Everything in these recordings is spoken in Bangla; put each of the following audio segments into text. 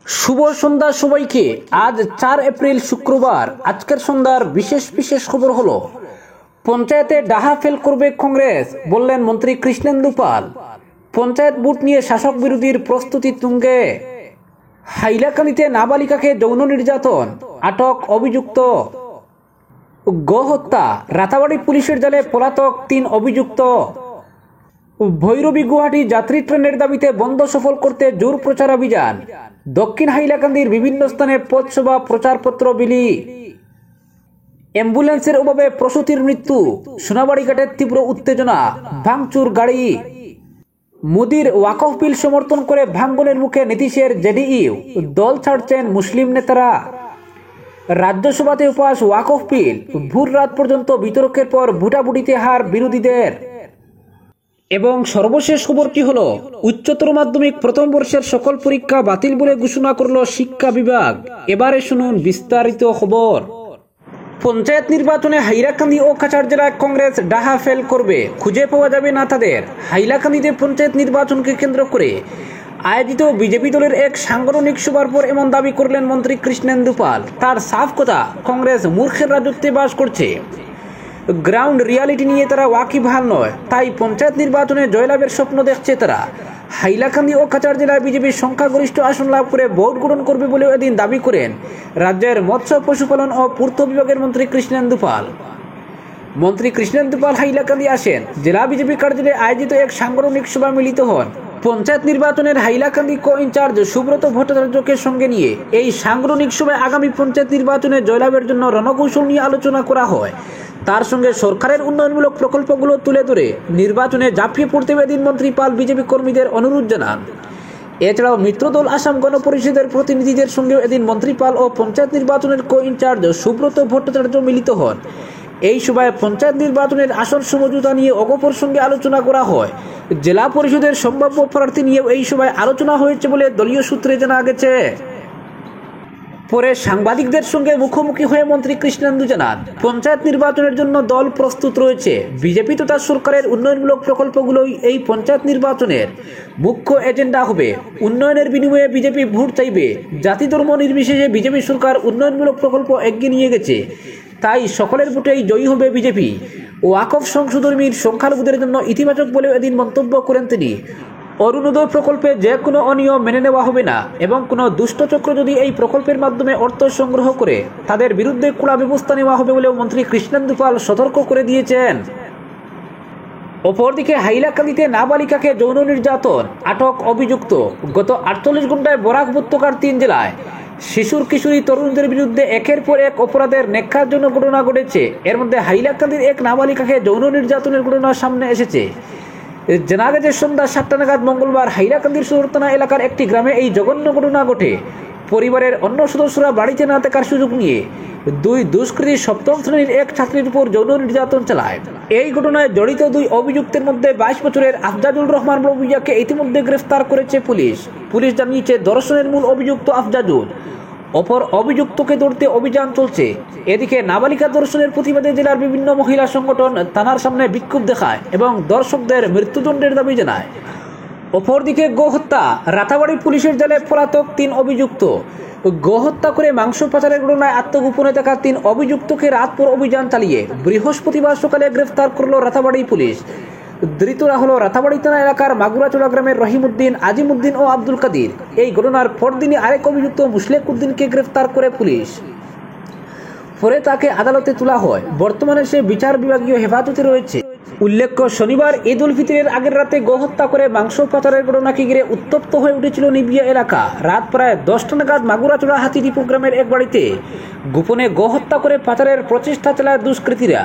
শুভ সন্ধ্যা সবাইকে। আজ 4 এপ্রিল শুক্রবার। আজকের সন্ধ্যার বিশেষ খবর হলো, পঞ্চায়েতে ডাহা ফেল করবে কংগ্রেস, বললেন মন্ত্রী কৃষ্ণেন্দু পাল। পঞ্চায়েত ভোট নিয়ে শাসক বিরোধীর প্রস্তুতি তুঙ্গে। হাইলাকান্দিতে নাবালিকাকে যৌন নির্যাতন, আটক অভিযুক্ত। গোহত্যা, রাতাবাড়ি পুলিশের জালে পলাতক 3 অভিযুক্ত। ভৈরবী গুয়াহাটি যাত্রী ট্রেনের দাবিতে বন্ধ সফল করতে জোর প্রচারাভিযান। দক্ষিণ হাইলাকান্দির বিভিন্ন স্থানে পথসভা, প্রচারপত্র বিলি। অ্যাম্বুলেন্সের অভাবে প্রসূতির মৃত্যু, সোনাবাড়িঘাটের তীব্র উত্তেজনা, ভাঙচুর গাড়ি। মোদির ওয়াকফ বিল সমর্থন করে ভাঙ্গনের মুখে নীতিশের জেডিইউ, দল ছাড়ছেন মুসলিম নেতারা। রাজ্যসভাতে পাস ওয়াকফ বিল, ভোর রাত পর্যন্ত বিতর্কের পর ভোটাভুটিতে হার বিরোধীদের। এবং সর্বশেষ খবরটি হলো, উচ্চতর মাধ্যমিক প্রথম বর্ষের সকল পরীক্ষা বাতিল বলে ঘোষণা করল শিক্ষা বিভাগ। এবারে শুনুন বিস্তারিত খবর। পঞ্চায়েত নির্বাচনে হাইলাকান্দি ও কাছাড় জেলায় কংগ্রেস ডাহা ফেল করবে, খুঁজে পাওয়া যাবে না তাদের। হাইলাকান্দিতে পঞ্চায়েত নির্বাচনকে কেন্দ্র করে আয়োজিত বিজেপি দলের এক সাংগঠনিক সভার পর এমন দাবি করলেন মন্ত্রী কৃষ্ণেন্দু পাল। তার সাফ কথা, কংগ্রেস মূর্খের রাজত্বে বাস করছে। গ্রাউন্ড রিয়ালিটি নিয়ে তারা ওয়াকিবহাল নয়, তাই পঞ্চায়েত নির্বাচনে জয়লাভের স্বপ্ন দেখছে তারা। হাইলাকান্দি ও কাছাড় জেলায় বিজেপির সংখ্যাগরিষ্ঠ আসন লাভ করে ভোট গ্রহণ করবে বলেও এদিন দাবি করেন রাজ্যের মৎস্য, পশুপালন ও পূর্ত বিভাগের মন্ত্রী কৃষ্ণেন্দু পাল। মন্ত্রী কৃষ্ণেন্দু পাল হাইলাকান্দি আসেন। জেলা বিজেপি কার্যালয়ে আয়োজিত এক সাংগঠনিক সভা মিলিত হন। পঞ্চায়েত নির্বাচনের হাইলাকান্দি কো ইনচার্জ সুব্রত ভট্টাচার্যকে সঙ্গে নিয়ে এই সাংগঠনিক সভায় আগামী পঞ্চায়েত নির্বাচনে জয়লাভের জন্য রণকৌশল নিয়ে আলোচনা করা হয়। তার সঙ্গে সরকারের উন্নয়নমূলক প্রকল্পগুলো তুলে ধরে নির্বাচনে ঝাঁপিয়ে পড়তে এদিন মন্ত্রী পাল বিজেপি কর্মীদের অনুরোধ জানান। এছাড়াও মিত্রদল আসাম গণ পরিষদের প্রতিনিধিদের সঙ্গেও এদিন মন্ত্রী পাল ও পঞ্চায়েত নির্বাচনের কো ইনচার্জ সুব্রত ভট্টাচার্য মিলিত হন। এই সভায় পঞ্চায়েত নির্বাচনের আসন সমঝোতা নিয়ে অগপর সঙ্গে আলোচনা করা হয়। জেলা পরিষদের সম্ভাব্য প্রার্থী নিয়েও এই সভায় আলোচনা হয়েছে বলে দলীয় সূত্রে জানা গেছে। পরে সাংবাদিকদের সঙ্গে মুখোমুখি হয়ে মন্ত্রী কৃষ্ণেন্দু জানান, পঞ্চায়েত নির্বাচনের জন্য দল প্রস্তুত রয়েছে। বিজেপি তথা সরকারের উন্নয়নমূলক প্রকল্পগুলোই এই পঞ্চায়েত নির্বাচনের মুখ্য এজেন্ডা হবে। উন্নয়নের বিনিময়ে বিজেপি ভোট চাইবে। জাতি ধর্ম নির্বিশেষে বিজেপি সরকার উন্নয়নমূলক প্রকল্প এগিয়ে নিয়ে গেছে, তাই সকলের ভোটেই জয়ী হবে বিজেপি। ওয়াকফ সংশোধনীর সংখ্যালঘুদের জন্য ইতিবাচক বলেও এদিন মন্তব্য করেন তিনি। অরুণোদয় প্রকল্পে যে কোনো অনিয়ম মেনে নেওয়া হবে না এবং কোনো দুষ্টচক্র যদি এই প্রকল্পের মাধ্যমে অর্থ সংগ্রহ করে তাদের বিরুদ্ধে কড়া ব্যবস্থা নেওয়া হবে বলেও মন্ত্রী কৃষ্ণেন্দু পাল সতর্ক করে দিয়েছেন। অপরদিকে হাইলাকান্দিতে নাবালিকাকে যৌন নির্যাতন, আটক অভিযুক্ত। গত 48 ঘন্টায় বরাক উপত্যকার 3 জেলায় শিশুর কিশোরী তরুণদের বিরুদ্ধে একের পর এক অপরাধের ন্যাক্কারজনক ঘটনা ঘটেছে। এর মধ্যে হাইলাকান্দির এক নাবালিকাকে যৌন নির্যাতনের ঘটনা সামনে এসেছে। জানা গেছে, সন্ধ্যা 7টা নাগাদ মঙ্গলবার হাইলাকান্দির সদর থানা এলাকার একটি গ্রামে এই জঘন্য ঘটনা ঘটে। পরিবারের অন্য সদস্যরা বাড়িতে না থাকার সুযোগ নিয়ে 2 দুষ্কৃতী 7ম শ্রেণীর এক ছাত্রীর উপর যৌন নির্যাতন চালায়। এই ঘটনায় জড়িত 2 অভিযুক্তের মধ্যে 22 বছরের আফজাজুল রহমান ভূঁইয়াকে ইতিমধ্যে গ্রেফতার করেছে পুলিশ। পুলিশ জানিয়েছে, ধর্ষণের মূল অভিযুক্ত আফজাজুল, অপর অভিযুক্তকে ধরতে অভিযান চলছে। এদিকে নাবালিকা ধর্ষণের প্রতিবাদে জেলার বিভিন্ন মহিলা সংগঠন থানার সামনে বিক্ষোভ দেখায় এবং দর্শকদের মৃত্যুদণ্ডের দাবি জানায়। অপরদিকে গোহত্যা, রাতাবাড়ি পুলিশের জালে পলাতক 3 অভিযুক্ত। গোহত্যা করে মাংস পাচারের ঘটনায় আত্মগোপনে থাকা 3 অভিযুক্তকে রাতভর অভিযান চালিয়ে বৃহস্পতিবার সকালে গ্রেফতার করল রাতাবাড়ি পুলিশ। ধৃতরা হল রাতাবাড়ি থানা এলাকার মাগুরাচোড়া গ্রামের রহিমউদ্দিন, আজিমউদ্দিন ও আব্দুল কাদির। এই ঘটনার পরদিনই আরেক অভিযুক্ত মুশলেক উদ্দিনকে গ্রেফতার করে পুলিশ। পরে তাকে আদালতে তোলা হয়। বর্তমানে সে বিচার বিভাগীয় হেফাজতে রয়েছে। উল্লেখ্য, শনিবার ঈদ উল ফিতরের আগের রাতে গোহত্যা করে মাংস পাচারের ঘটনাকে ঘিরে উত্তপ্ত হয়ে উঠেছিল নিবিয়া এলাকা। রাত প্রায় 10টা নাগাদ মাগুরাচোড়া হাতিডিপু গ্রামের এক বাড়িতে গোপনে গোহত্যা করে পাচারের প্রচেষ্টা চালায় দুষ্কৃতীরা।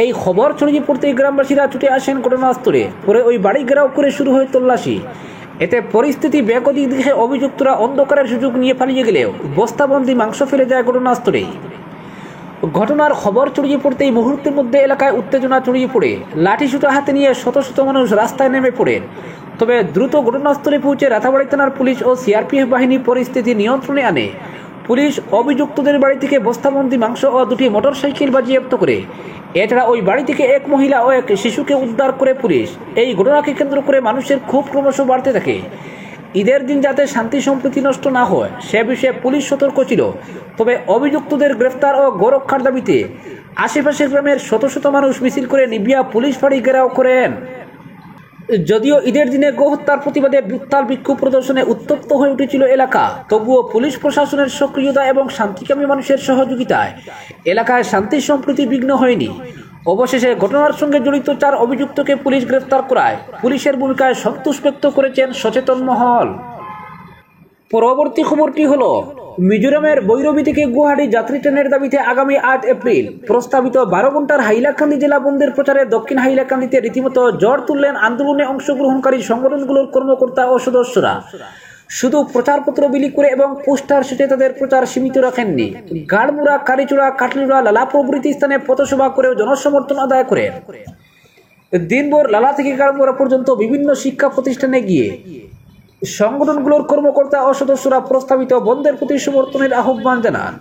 এই খবর ছড়িয়ে পড়তেই গ্রামবাসীরা ছুটে আসেন ঘটনাস্থলে। পরে ওই বাড়ি ঘেরাও করে শুরু হয় তল্লাশি। এতে পরিস্থিতি বেগতিক দেখে অভিযুক্তরা অন্ধকারের সুযোগ নিয়ে পালিয়ে গেলেও বস্তাবন্দি মাংস ফেলে যায় ঘটনাস্থলেই। ঘটনার খবর ছড়িয়ে পড়তেই মুহূর্তের মধ্যে এলাকায় উত্তেজনা ছড়িয়ে পড়ে লাঠিসোঁটা হাতে নিয়ে শত শত মানুষ রাস্তায় নেমে পড়েন। তবে দ্রুত ঘটনাস্থলে পৌঁছে রাতাবাড়ি থানার পুলিশ ও সিআরপিএফ বাহিনী পরিস্থিতি নিয়ন্ত্রণে আনে। পুলিশ অভিযুক্তদের বাড়ি থেকে বস্তাবন্দি মাংস ও 2টি মোটরসাইকেল বাজেয়াপ্ত করে। এছাড়া ওই বাড়ি থেকে এক মহিলা ও এক শিশুকে উদ্ধার করে পুলিশ। এই ঘটনাকে কেন্দ্র করে মানুষের ক্ষোভ ক্রমশ বাড়তে থাকে। ঈদের দিন যাতে শান্তি সম্প্রীতি নষ্ট না হয় সে বিষয়ে পুলিশ সতর্ক ছিল। তবে অভিযুক্তদের গ্রেফতার ও গোরক্ষার দাবিতে আশেপাশের গ্রামের শত শত মানুষ মিছিল করে নিবিয়া পুলিশ ফাঁড়ি ঘেরাও করেন। যদিও ঈদের দিনে গোহত্যার প্রতিবাদে উত্তাল বিক্ষোভ প্রদর্শনে উত্তপ্ত হয়ে উঠেছিল এলাকা, তবুও পুলিশ প্রশাসনের সক্রিয়তা এবং শান্তিকামী মানুষের সহযোগিতায় এলাকায় শান্তি সম্প্রীতি বিঘ্ন হয়নি। অবশেষে ঘটনার সঙ্গে জড়িত 4 অভিযুক্তকে পুলিশ গ্রেফতার করায় পুলিশের ভূমিকায় সন্তোষ ব্যক্ত করেছেন সচেতন মহল। পরবর্তী খবরটি হলো, মিজোরামের বৈরবী থেকে গুয়াহাটি যাত্রী ট্রেনের দাবিতে আগামী 8 এপ্রিল প্রস্তাবিত 12 ঘন্টার হাইলাকান্দি জেলা বন্ধের প্রচারে দক্ষিণ হাইলাকান্দিতে রীতিমতো ঝড় তুললেন আন্দোলনে অংশগ্রহণকারী সংগঠনগুলোর কর্মকর্তা ও সদস্যরা। শুধু প্রচারপত্র বিলি করে এবং পোস্টার সেটে তাদের প্রচার সীমিত রাখেননি, গাড়মুড়া, কারিচুড়া, কাটলিড়া, লালা প্রভৃতি স্থানে পথসভা করেও জনসমর্থন আদায় করেন। দিনভর লালা থেকে গাড়মুড়া পর্যন্ত বিভিন্ন শিক্ষা প্রতিষ্ঠানে গিয়ে সংগঠনগুলোর কর্মকর্তা ও সদস্যরা প্রস্তাবিত বন্ধের প্রতি সমর্থনের আহ্বান জানান।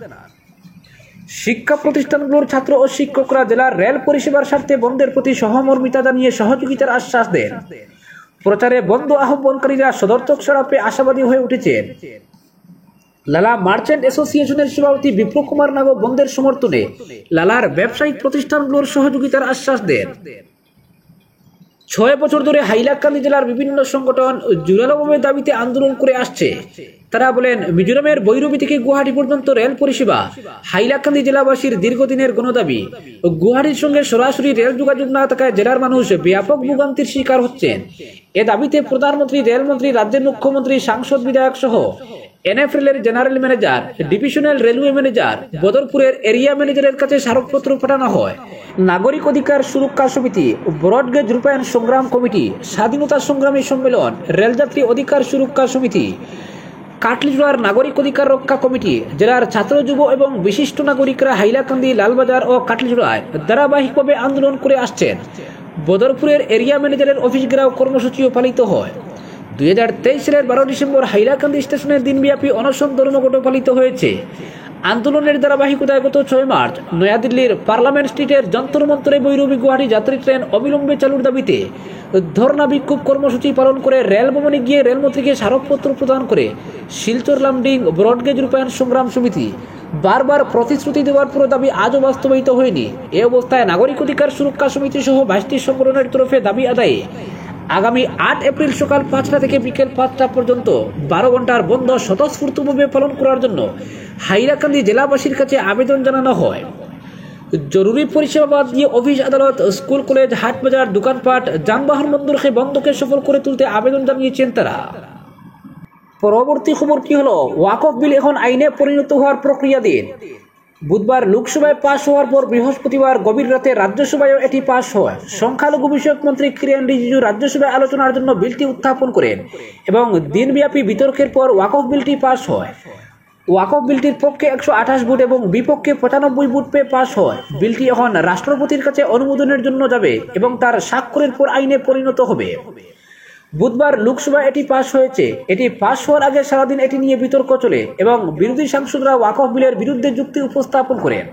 শিক্ষা প্রতিষ্ঠানগুলোর ছাত্র ও শিক্ষকরা জেলার রেল পরিষেবার স্বার্থে বন্ধের প্রতি সহমর্মিতা জানিয়ে সহযোগিতার আশ্বাস দেন। প্রচারে বন্ধ আহ্বানকারীরা সদর্থক সাড়া পেয়ে আশাবাদী হয়ে উঠেছেন। লালা মার্চেন্ট অ্যাসোসিয়েশনের সভাপতি বিপ্লব কুমার নাগো বন্ধের সমর্থনে লালার ব্যবসায়িক প্রতিষ্ঠানগুলোর সহযোগিতার আশ্বাস দেন। 6 বছর ধরে হাইলাকান্দি জেলার বিভিন্ন সংগঠন জোরালোভাবে দাবিতে আন্দোলন করে আসছে। তারা বলেন, মিজোরামের বৈরবী থেকে গুয়াহাটি পর্যন্ত রেল পরিষেবা হাইলাকান্দি জেলাবাসীর দীর্ঘদিনের গণদাবি। গুয়াহাটির সঙ্গে সরাসরি রেল যোগাযোগ না থাকায় জেলার মানুষ ব্যাপক ভোগান্তির শিকার হচ্ছেন। এ দাবিতে প্রধানমন্ত্রী, রেলমন্ত্রী, রাজ্যের মুখ্যমন্ত্রী, সাংসদ, বিধায়ক সহ এনএফএল এর general manager, divisional railway manager, বদরপুরের এরিয়া ম্যানেজারের কাছে স্মারকপত্র পাঠানো হয়। নাগরিক অধিকার সুরক্ষা সমিতি, ব্রডগেজ রূপায়ণ সংগ্রাম কমিটি, স্বাধীনতা সংগ্রামী সম্মেলন, রেলযাত্রী অধিকার সুরক্ষা সমিতি, কাটলিজোড়ার নাগরিক অধিকার রক্ষা কমিটি, জেলার ছাত্র, যুব এবং বিশিষ্ট নাগরিকরা হাইলাকান্দি, লালবাজার ও কাটলিজোড়ায় ধারাবাহিকভাবে আন্দোলন করে আসছেন। বদরপুরের এরিয়া ম্যানেজারের অফিস ঘেরাও কর্মসূচিও পালিত হয়। 2023 সালের 12 ডিসেম্বর হাইলাকান্দি স্টেশনের দিনব্যাপী অনশন ধর্মঘট পালিত হয়েছে। আন্দোলনের ধারাবাহিকতায় গত 6 মার্চ নয়াদিল্লির পার্লামেন্ট স্ট্রিটের যন্তর মন্তরে বৈরবী গুয়াহাটি যাত্রী ট্রেন অবিলম্বে চালুর দাবিতে ধর্ণা বিক্ষোভ কর্মসূচি পালন করে রেল ভবনে গিয়ে রেলমন্ত্রীকে স্মারকপত্র প্রদান করে শিলচর লামডিং ব্রডগেজ রূপায়ণ সংগ্রাম সমিতি বারবার প্রতিশ্রুতি দেওয়ার পর দাবি আজও বাস্তবায়িত হয়নি। এ অবস্থায় নাগরিক অধিকার সুরক্ষা সমিতি সহ 22টি সংগঠনের তরফে দাবি আদায়ে আগামী 8 এপ্রিল সকাল 5টা থেকে বিকেল 5টা পর্যন্ত 12 ঘন্টার বন্ধ স্বতঃস্ফূর্তভাবে পালন করার জন্য হাইলাকান্দি জেলাবাসীর কাছে আবেদন জানানো হয়। জরুরি পরিষেবা বাদ দিয়ে অফিস, আদালত, স্কুল, কলেজ, হাট বাজার, দোকানপাট, যানবাহন বন্দরকে বন্ধকে সফল করে তুলতে আবেদন জানিয়েছেন তারা। পরবর্তী খবরটি হলো, ওয়াকফ বিল এখন আইনে পরিণত হওয়ার প্রক্রিয়াধীন। বুধবার লোকসভায় পাশ হওয়ার পর বৃহস্পতিবার গভীর রাতে রাজ্যসভায়ও এটি পাশ হয়। সংখ্যালঘু বিষয়ক মন্ত্রী কিরেন রিজিজু রাজ্যসভায় আলোচনার জন্য বিলটি উত্থাপন করেন এবং দিনব্যাপী বিতর্কের পর ওয়াকফ বিলটি পাশ হয়। ওয়াকফ বিলটির পক্ষে 128 ভোট এবং বিপক্ষে 95 ভোট পেয়ে পাশ হয়। বিলটি এখন রাষ্ট্রপতির কাছে অনুমোদনের জন্য যাবে এবং তার স্বাক্ষরের পর আইনে পরিণত হবে। বুধবার লোকসভায় এটি পাশ হয়েছে। এটি পাশ হওয়ার আগে সারাদিন এটি নিয়ে বিতর্ক চলে এবং বিরোধী সাংসদরা ওয়াকফ বিলের বিরুদ্ধে যুক্তি উপস্থাপন করেন।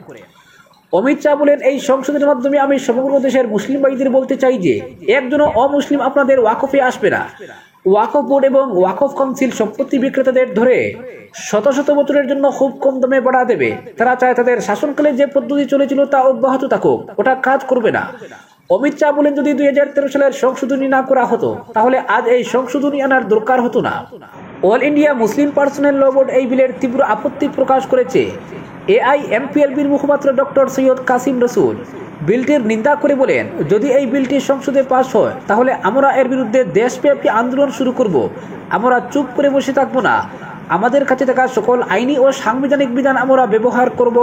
অমিত শাহ বলেন, এই সংসদের মাধ্যমে আমি সমগ্র দেশের মুসলিম ভাইদের বলতে চাই যে একজনও অমুসলিম আপনাদের ওয়াকফে আসবে না। ওয়াকফ বোর্ড এবং ওয়াকফ কাউন্সিল সম্পত্তি বিক্রেতাদের ধরে শত শত বছরের জন্য খুব কম দামে ভাড়া দেবে। তারা চায় তাদের শাসনকালে যে পদ্ধতি চলেছিল তা অব্যাহত থাকুক, ওটা কাজ করবে না। অমিত শাহ বলেন, যদি 2013 সালের সংশোধনী না করা হতো তাহলে আজ এই সংশোধনী আনার দরকার হতো না। অল ইন্ডিয়া মুসলিম পার্সোনাল ল বোর্ড এই বিলের তীব্র আপত্তি প্রকাশ করেছে। AIMPLBর মুখপাত্র ডক্টর সৈয়দ কাসিম রসুল বিলটির নিন্দা করে বলেন, যদি এই বিলটি সংসদে পাস হয় তাহলে আমরা এর বিরুদ্ধে দেশব্যাপী আন্দোলন শুরু করব। আমরা চুপ করে বসে থাকব না। আমাদের কাছে থাকা সকল আইনি ও সাংবিধানিক বিধান আমরা ব্যবহার করব।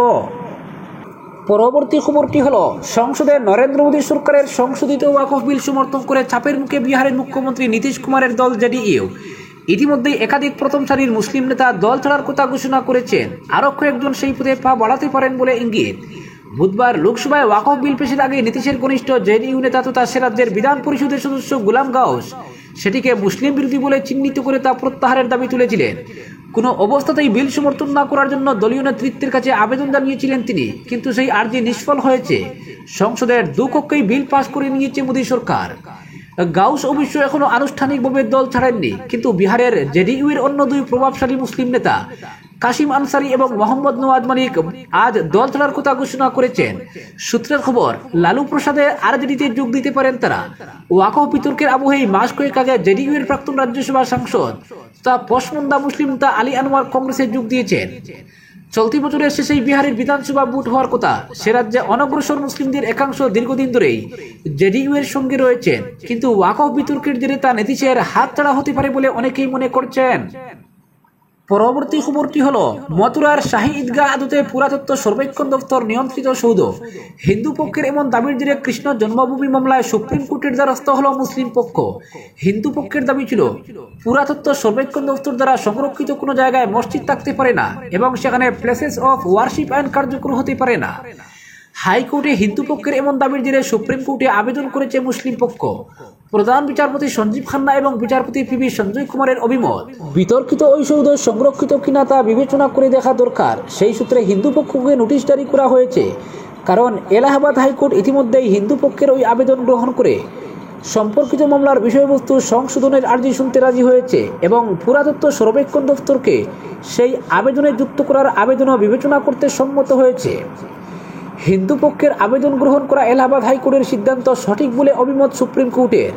পরবর্তী খবরটি হলো, সংসদে নরেন্দ্র মোদী সরকারের সংশোধিত ওয়াকফ বিল সমর্থন করে চাপের মুখে বিহারের মুখ্যমন্ত্রী নীতিশ কুমারের দল জেডিইউ ইতিমধ্যেই একাধিক প্রথম সারির মুসলিম নেতা দল ছাড়ার কথা ঘোষণা করেছেন। আরও কয়েকজন সেই পথে পা বাড়াতে পারেন বলে ইঙ্গিত। বুধবার লোকসভায় ওয়াকফ বিল পেশের আগে নীতিশের ঘনিষ্ঠ জেডিইউ নেতা তথা সে রাজ্যের বিধান পরিষদের সদস্য গুলাম গাউস সেটিকে মুসলিম বিরোধী বলে চিহ্নিত করে তা প্রত্যাহারের দাবি তুলেছিলেন। কোনো অবস্থাতেই বিল সমর্থন না করার জন্য দলীয় নেতৃত্বের কাছে আবেদন জানিয়েছিলেন তিনি, কিন্তু সেই আর্জি নিষ্ফল হয়েছে। সংসদের দুকক্ষেই বিল পাশ করে নিয়েছে মোদী সরকার। গাউস অবশ্য এখনো আনুষ্ঠানিকভাবে দল ছাড়েননি, কিন্তু বিহারের জেডিইউ এর অন্য দুই প্রভাবশালী মুসলিম নেতা কাশিম আনসারি এবং মোহাম্মদ নওয়াজ মালিক আজ দল ছাড়ার কথা ঘোষণা করেছেন। সূত্রের খবর, লালু প্রসাদে আরজেডিতে যোগ দিতে পারেন তারা। ওয়াকফ বিতর্কের আবহেই মাস কয়েক আগে জেডিইউ এর প্রাক্তন রাজ্যসভা সাংসদ তা পশমন্দা মুসলিম নেতা আলী আনোয়ার কংগ্রেসে যোগ দিয়েছেন। চলতি বছরের শেষেই বিহারের বিধানসভা ভোট হওয়ার কথা। সে রাজ্যে অনগ্রসর মুসলিমদের একাংশ দীর্ঘদিন ধরেই জেডিইউ এর সঙ্গে রয়েছেন, কিন্তু ওয়াকফ বিতর্কের জেরে তা নীতিশের হাতছাড়া হতে পারে বলে অনেকেই মনে করছেন। পরবর্তী খবরটি হলো, মথুরার শাহী ঈদগাহ আদতে পুরাতত্ত্ব সর্বেক্ষণ দপ্তর নিয়ন্ত্রিত সৌধ। হিন্দু পক্ষের এমন দাবির জেরে কৃষ্ণ জন্মভূমি মামলায় সুপ্রিম কোর্টের দ্বারস্থ হল মুসলিম পক্ষ। হিন্দু পক্ষের দাবি ছিল, পুরাতত্ত্ব সর্বেক্ষণ দপ্তর দ্বারা সংরক্ষিত কোনো জায়গায় মসজিদ থাকতে পারে না এবং সেখানে প্লেসেস অফ ওয়ারশিপ আইন কার্যকর হতে পারে না। হাইকোর্টে হিন্দু পক্ষের এমন দাবির জেরে সুপ্রিম কোর্টে আবেদন করেছে মুসলিম পক্ষ। প্রধান বিচারপতি সঞ্জীব খান্না এবং বিচারপতি পিবি সঞ্জয় কুমারের অভিমত, বিতর্কিত ওই সৌধ সংরক্ষিত কিনা তা বিবেচনা করে দেখা দরকার। সেই সূত্রে হিন্দু পক্ষকে নোটিশ জারি করা হয়েছে, কারণ এলাহাবাদ হাইকোর্ট ইতিমধ্যেই হিন্দু পক্ষের ওই আবেদন গ্রহণ করে সম্পর্কিত মামলার বিষয়বস্তু সংশোধনের আর্জি শুনতে রাজি হয়েছে এবং পুরাতত্ত্ব সর্বেক্ষণ দপ্তরকে সেই আবেদনে যুক্ত করার আবেদনও বিবেচনা করতে সম্মত হয়েছে। হিন্দু পক্ষের আবেদন গ্রহণ করা এলাহাবাদ হাইকোর্টের সিদ্ধান্ত সঠিক বলে অভিমত সুপ্রিম কোর্টের।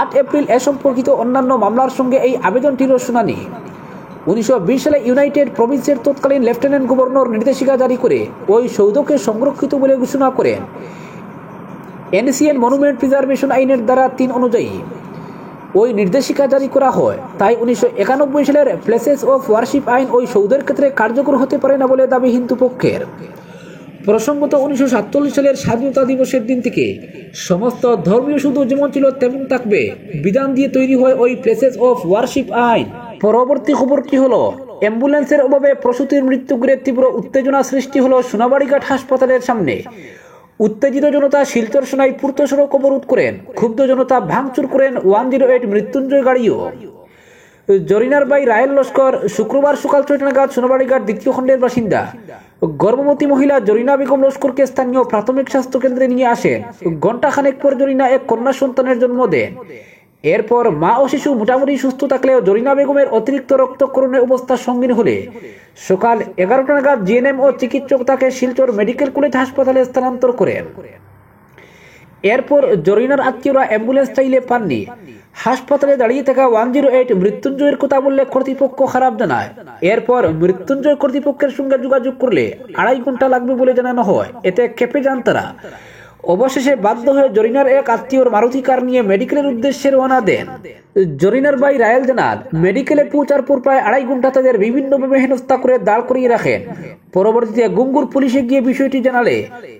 8 এপ্রিল এ সম্পর্কিত অন্যান্য মামলার সঙ্গে এই আবেদনটিরও শুনানি। 1920 সালে ইউনাইটেড প্রভিন্সের তৎকালীন লেফটেন্যান্ট গভর্নর নির্দেশিকা জারি করে ওই সৌধকে সংরক্ষিত বলে ঘোষণা করেন। এনসিএন মনুমেন্ট প্রিজার্ভেশন আইনের ধারা 3 অনুযায়ী ওই নির্দেশিকা জারি করা হয়। তাই 1991 সালের প্লেসেস অফ ওয়ারশিপ আইন ওই সৌধের ক্ষেত্রে কার্যকর হতে পারে না বলে দাবি হিন্দু পক্ষের। প্রসঙ্গত 1947 সালের স্বাধীনতা দিবসের দিন থেকে সমস্ত ধর্মীয় সৌধ যেমন ছিল তেমন থাকবে বিধান দিয়ে তৈরি হয় ওই প্লেসেস অফ ওয়ারশিপ আইন। পরবর্তী খবরটি হলো, অ্যাম্বুলেন্সের অভাবে প্রসূতির মৃত্যু ঘিরে তীব্র উত্তেজনা সৃষ্টি হলো সোনাবাড়িঘাট হাসপাতালের সামনে। উত্তেজিত জনতা শিলচর সোনাই পূর্ত সড়ক অবরোধ করেন। ক্ষুব্ধ জনতা ভাঙচুর করেন 108 মৃত্যুঞ্জয় গাড়িও। জরিনার ভাই রায়েল লস্কর শুক্রবার সকাল 6টা নাগাদ সোনাবাড়িঘাট দ্বিতীয় খণ্ডের বাসিন্দা গর্ভবতী মহিলা জরিনা বেগম লস্করকে স্থানীয় প্রাথমিক স্বাস্থ্য কেন্দ্রে নিয়ে আসেন। ঘণ্টাখানেক পর জরিনা এক কন্যা সন্তানের জন্ম দেন। এরপর মা ও শিশু মোটামুটি সুস্থ থাকলেও জরিনা বেগমের অতিরিক্ত রক্তক্ষরণের অবস্থা সঙ্গীন হলে সকাল 11টা নাগাদ জিএনএম ও চিকিৎসক তাকে শিলচর মেডিকেল কলেজ হাসপাতালে স্থানান্তর করেন। এরপর জরিনার আত্মীয়রা অ্যাম্বুলেন্স চাইলে পাননি। হাসপাতালে দাঁড়িয়ে থাকা 108 মৃত্যুঞ্জয়ের কথা বললে কর্তৃপক্ষ খারাপ জানায়। এরপর মৃত্যুঞ্জয় কর্তৃপক্ষের সঙ্গে যোগাযোগ করলে 2.5 ঘন্টা লাগবে বলে জানানো হয়। এতে ক্ষেপে যান তারা। অবশেষে বাধ্য হয়ে জরিনার এক আত্মীয়র মারুতি কার নিয়ে মেডিকেলের উদ্দেশ্যে রওনা দেন। জরিনার ভাই রায়েল জানান, মেডিকেলে পৌঁছার পর প্রায় 2.5 ঘন্টা তাদের বিভিন্নভাবে হেনস্থা করে দাঁড় করিয়ে রাখেন। পরবর্তীতে গুঙ্গুর পুলিশে গিয়ে বিষয়টি জানালে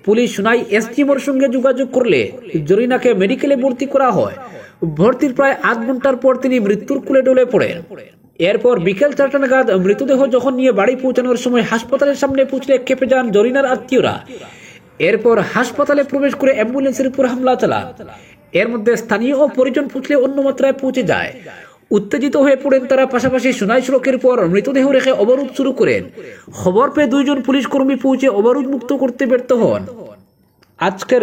পুলিশ সোনাই এসডিএমওর সঙ্গে যোগাযোগ করলে জরিনাকে মেডিকেলে ভর্তি করা হয়। ভর্তির প্রায় 8 ঘন্টার পর তিনি মৃত্যুর কোলে ঢলে পড়েন। এরপর বিকেল 4টা নাগাদ মৃতদেহ যখন নিয়ে বাড়ি পৌঁছানোর সময় হাসপাতালের সামনে পৌঁছলে ক্ষেপে যান জরিনার আত্মীয়রা। এরপর হাসপাতালে প্রবেশ করে অ্যাম্বুলেন্সের উপর হামলা চালান। এর মধ্যে স্থানীয় ও পরিজন পুছলে অন্য মাত্রায় পৌঁছে যায়। উত্তেজিত হয়ে পড়েন তারা। পাশাপাশি সোনাই সড়কের পর মৃতদেহ রেখে অবরোধ শুরু করেন। খবর পেয়ে 2 জন পুলিশ কর্মী পৌঁছে অবরোধ মুক্ত করতে ব্যর্থ হন। আজকের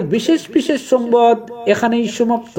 বিশেষ সংবাদ এখানেই সমাপ্ত।